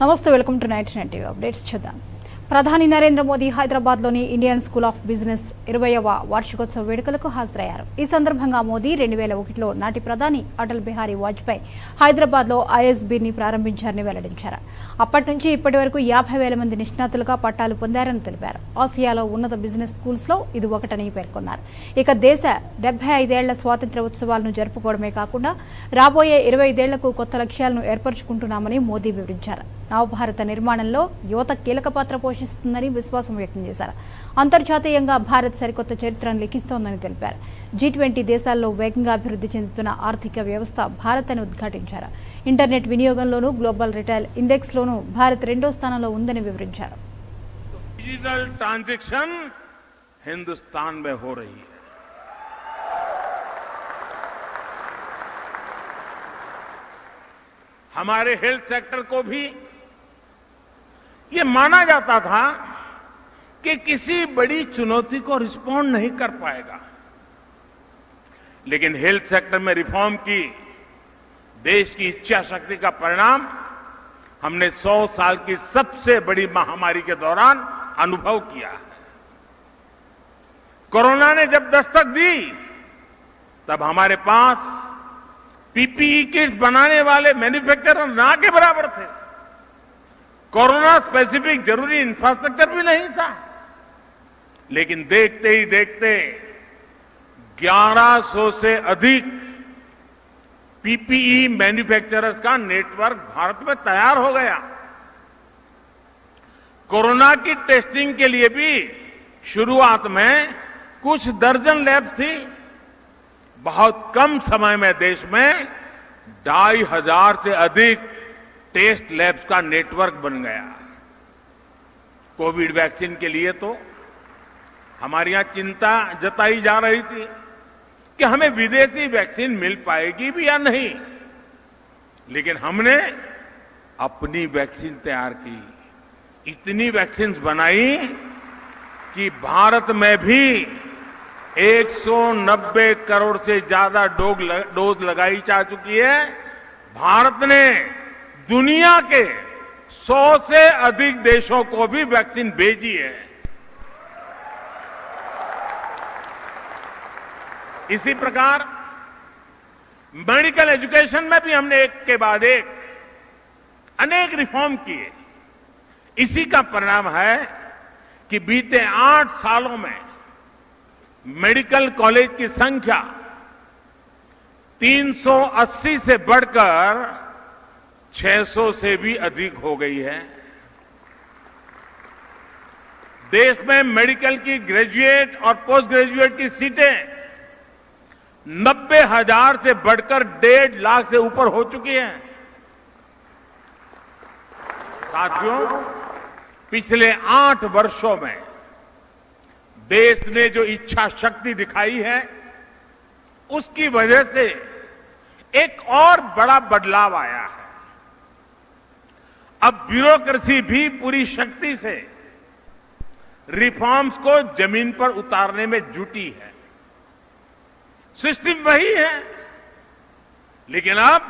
నమస్తే welcome to night TV updates చూద్దాం. ప్రధాని నరేంద్ర మోదీ హైదరాబాద్లోని ఇండియన్ స్కూల్ ఆఫ్ బిజినెస్ 20వ వార్షికోత్సవ వేడుకలకు హాజరయ్యారు. ఈ సందర్భంగా మోదీ 2001లో నాటి ప్రధాని అటల్ బిహారీ వాజ్పేయి హైదరాబాద్లో ఐఎస్బీని ప్రారంభించారని వెల్లడించారు. అప్పటి నుంచి ఇప్పటి వరకు 50,000 మంది నిష్ణాతులుగా పట్టాలు పొందారని తెలిపారు. ఆసియాలో ఉన్నత బిజినెస్ స్కూల్స్లో ఇది ఒకటని పేర్కొన్నారు. ఇక దేశ 75 ఏళ్ల స్వాతంత్ర్య ఉత్సవాలను జరుపుకోవడమే కాకుండా రాబోయే 25 ఏళ్లకు కొత్త లక్ష్యాలను ఏర్పరచుకుంటున్నామని మోదీ వివరించారు. నవభారత నిర్మాణంలో యువత కీలక పాత్ర పోషిస్తుందని విశ్వాసం వ్యక్తం చేశారు. అంతర్జాతీయంగా భారత్ సరికొత్త చరిత్రను లిఖిస్తోందని తెలిపారు. G20 దేశాల్లో వేగంగా అభివృద్ధి చెందుతున్న ఆర్థిక వ్యవస్థ భారత్ అని ఉద్ఘాటించారు. ఇంటర్నెట్ వినియోగంలోనూ గ్లోబల్ రిటైల్ ఇండెక్స్లోనూ భారత్ 2వ స్థానంలో ఉందని వివరించారు. डिजिटल ट्रांजैक्शन हिंदुस्तान में हो रही है. हमारे हेल्थ सेक्टर को भी ये माना जाता था कि किसी बड़ी चुनौती को रिस्पॉन्ड नहीं कर पाएगा, लेकिन हेल्थ सेक्टर में रिफॉर्म की देश की इच्छा शक्ति का परिणाम हमने 100 साल की सबसे बड़ी महामारी के दौरान अनुभव किया है. कोरोना ने जब दस्तक दी तब हमारे पास पीपीई किट्स बनाने वाले मैन्युफैक्चरर ना के बराबर थे. कोरोना स्पेसिफिक जरूरी इंफ्रास्ट्रक्चर भी नहीं था, लेकिन देखते ही देखते 1100 से अधिक पीपीई मैन्युफैक्चरर्स का नेटवर्क भारत में तैयार हो गया. कोरोना की टेस्टिंग के लिए भी शुरुआत में कुछ दर्जन लैब थी. बहुत कम समय में देश में 2,500 से अधिक टेस्ट लैब्स का नेटवर्क बन गया. कोविड वैक्सीन के लिए तो हमारे यहां चिंता जताई जा रही थी कि हमें विदेशी वैक्सीन मिल पाएगी भी या नहीं, लेकिन हमने अपनी वैक्सीन तैयार की. इतनी वैक्सीन बनाई कि भारत में भी 190 करोड़ से ज्यादा डोज लगाई जा चुकी है. भारत ने दुनिया के 100 से अधिक देशों को भी वैक्सीन भेजी है. इसी प्रकार मेडिकल एजुकेशन में भी हमने एक के बाद एक अनेक रिफॉर्म किए. इसी का परिणाम है कि बीते 8 सालों में मेडिकल कॉलेज की संख्या 380 से बढ़कर 600 से भी अधिक हो गई है. देश में मेडिकल की ग्रेजुएट और पोस्ट ग्रेजुएट की सीटें 90,000 से बढ़कर 1.5 लाख से ऊपर हो चुकी हैं. साथियों, पिछले 8 वर्षों में देश ने जो इच्छा शक्ति दिखाई है, उसकी वजह से एक और बड़ा बदलाव आया है. अब ब्यूरोक्रेसी भी पूरी शक्ति से रिफॉर्म्स को जमीन पर उतारने में जुटी है. सिस्टम वही है, लेकिन अब